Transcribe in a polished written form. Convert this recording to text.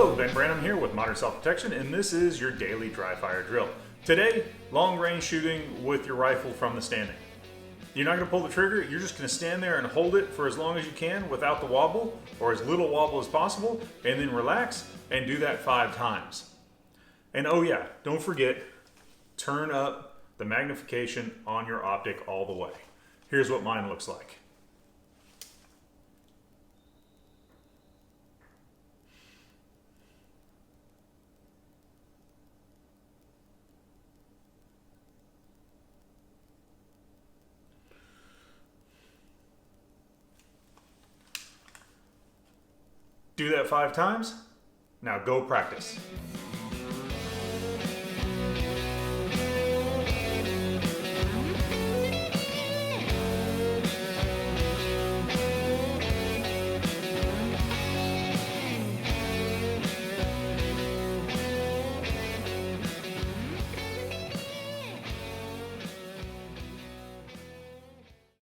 Hello, Ben Branham here with Modern Self-Protection, and this is your daily dry fire drill. Today, long range shooting with your rifle from the standing. You're not going to pull the trigger, you're just going to stand there and hold it for as long as you can without the wobble, or as little wobble as possible, and then relax and do that 5 times. And oh yeah, don't forget, turn up the magnification on your optic all the way. Here's what mine looks like. Do that 5 times. Now go practice.